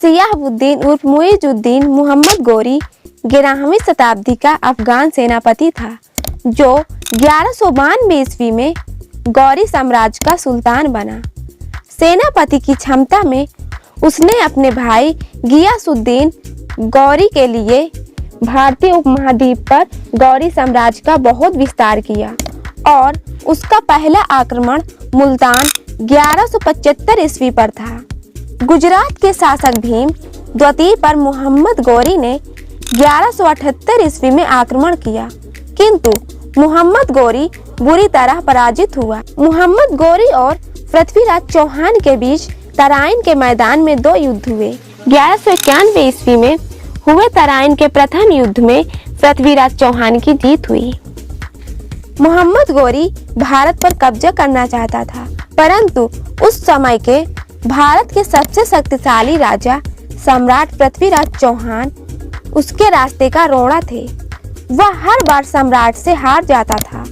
शिहाबुद्दीन उर्फ मुइजुद्दीन मोहम्मद गौरी 11वीं शताब्दी का अफगान सेनापति था, जो 1192 ईस्वी में गौरी साम्राज्य का सुल्तान बना। सेनापति की क्षमता में उसने अपने भाई गियासुद्दीन गौरी के लिए भारतीय उपमहाद्वीप पर गौरी साम्राज्य का बहुत विस्तार किया और उसका पहला आक्रमण मुल्तान 1175 ईस्वी पर था। गुजरात के शासक भीम द्वितीय पर मोहम्मद गौरी ने 1178 ईस्वी में आक्रमण किया, किंतु मोहम्मद गौरी बुरी तरह पराजित हुआ। मोहम्मद गौरी और पृथ्वीराज चौहान के बीच तराइन के मैदान में 2 युद्ध हुए। 1191 ईस्वी में हुए तराइन के प्रथम युद्ध में पृथ्वीराज चौहान की जीत हुई। मोहम्मद गौरी भारत पर कब्जा करना चाहता था, परंतु उस समय के भारत के सबसे शक्तिशाली राजा सम्राट पृथ्वीराज चौहान उसके रास्ते का रोड़ा थे। वह हर बार सम्राट से हार जाता था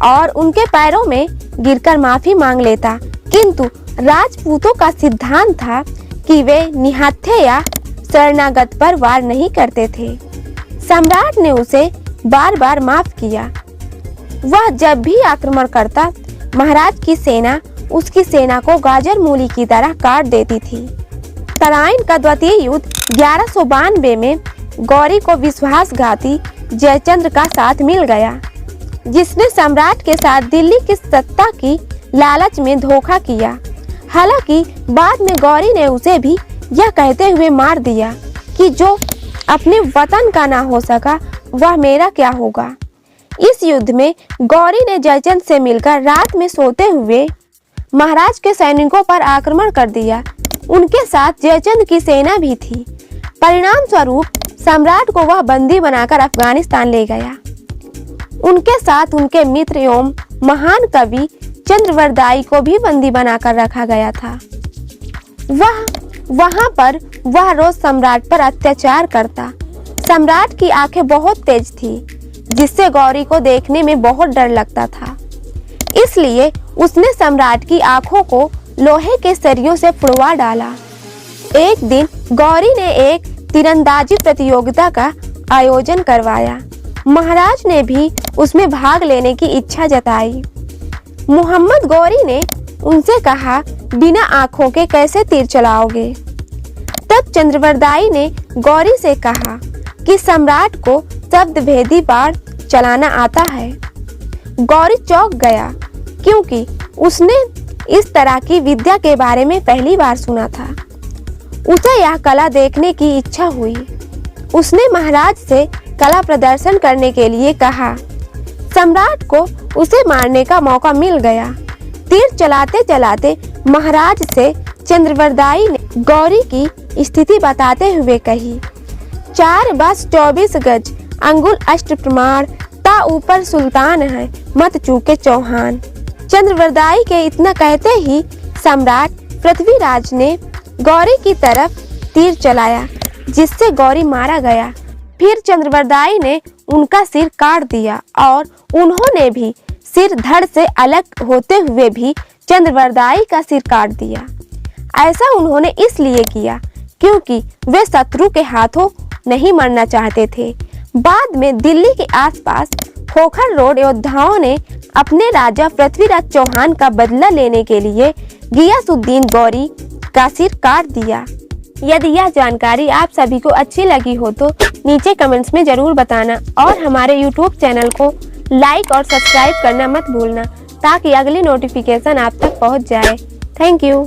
और उनके पैरों में गिरकर माफी मांग लेता, किंतु राजपूतों का सिद्धांत था कि वे निहत्थे या शरणागत पर वार नहीं करते थे। सम्राट ने उसे बार बार माफ किया। वह जब भी आक्रमण करता, महाराज की सेना उसकी सेना को गाजर मूली की तरह काट देती थी। तराइन का द्वितीय युद्ध 1192 में गौरी को विश्वासघाती जयचंद्र का साथ मिल गया, जिसने सम्राट के साथ दिल्ली की सत्ता की लालच में धोखा किया। हालांकि बाद में गौरी ने उसे भी यह कहते हुए मार दिया कि जो अपने वतन का ना हो सका वह मेरा क्या होगा। इस युद्ध में गौरी ने जयचंद से मिलकर रात में सोते हुए महाराज के सैनिकों पर आक्रमण कर दिया। उनके साथ जयचंद की सेना भी थी। परिणाम स्वरूप सम्राट को वह बंदी बनाकर अफगानिस्तान ले गया। उनके साथ उनके मित्र एवं महान कवि चंद्रवरदाई को भी बंदी बनाकर रखा गया था। वहां पर वह रोज सम्राट पर अत्याचार करता। सम्राट की आंखें बहुत तेज थी, जिससे गौरी को देखने में बहुत डर लगता था। इसलिए उसने सम्राट की आंखों को लोहे के सरियों से फुड़वा डाला। एक दिन गौरी ने एक तीरंदाजी प्रतियोगिता का आयोजन करवाया। महाराज ने भी उसमें भाग लेने की इच्छा जताई। मोहम्मद गौरी ने उनसे कहा, बिना आंखों के कैसे तीर चलाओगे? तब चंद्रवरदाई ने गौरी से कहा कि सम्राट को शब्द भेदी बाण चलाना आता है। गौरी चौंक गया, क्योंकि उसने इस तरह की विद्या के बारे में पहली बार सुना था। उसे यह कला देखने की इच्छा हुई। उसने महाराज से कला प्रदर्शन करने के लिए कहा। सम्राट को उसे मारने का मौका मिल गया। तीर चलाते चलाते महाराज से चंद्रवरदाई ने गौरी की स्थिति बताते हुए कही, 4 बस 24 गज अंगुल अष्ट प्रमाण ता ऊपर सुल्तान है, मत चूके चौहान। चंद्रवरदाई के इतना कहते ही सम्राट पृथ्वीराज ने गौरी की तरफ तीर चलाया, जिससे गौरी मारा गया। फिर चंद्रवरदाई ने उनका सिर काट दिया और उन्होंने भी सिर धड़ से अलग होते हुए भी चंद्रवरदाई का सिर काट दिया। ऐसा उन्होंने इसलिए किया क्योंकि वे शत्रु के हाथों नहीं मरना चाहते थे। बाद में दिल्ली के आसपास खोखर रोड योद्धाओं ने अपने राजा पृथ्वीराज चौहान का बदला लेने के लिए गियासुद्दीन गौरी का सिर काट दिया। यदि यह जानकारी आप सभी को अच्छी लगी हो तो नीचे कमेंट्स में जरूर बताना और हमारे YouTube चैनल को लाइक और सब्सक्राइब करना मत भूलना, ताकि अगली नोटिफिकेशन आप तक पहुंच जाए। Thank you.